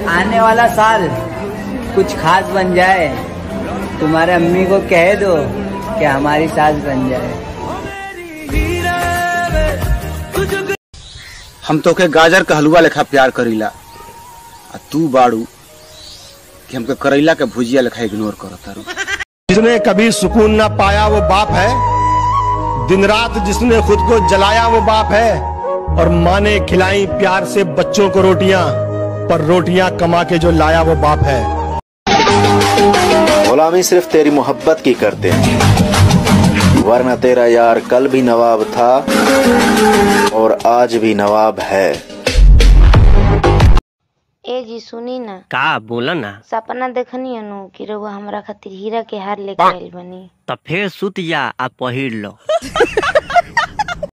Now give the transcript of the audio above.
आने वाला साल कुछ खास बन जाए, तुम्हारे अम्मी को कह दो कि हमारी सास बन जाए। हम तो के गाजर का हलवा लेखा प्यार करीला, आ तू बाड़ू कि हमके करैला के भुजिया लेखा इग्नोर करता रू। जिसने कभी सुकून ना पाया वो बाप है, दिन रात जिसने खुद को जलाया वो बाप है, और माँ ने खिलाई प्यार से बच्चों को रोटियां, पर रोटियां कमा के जो लाया वो बाप है। गुलामी सिर्फ तेरी मोहब्बत की करते हैं, वरना तेरा यार कल भी नवाब था और आज भी नवाब है। ए जी सुनी ना। का बोला ना। सपना देखनी अनु कि रउआ हमरा खातिर हीरा के हार लेके आइल बनी। तो फिर सुत जा आ पहिर लो।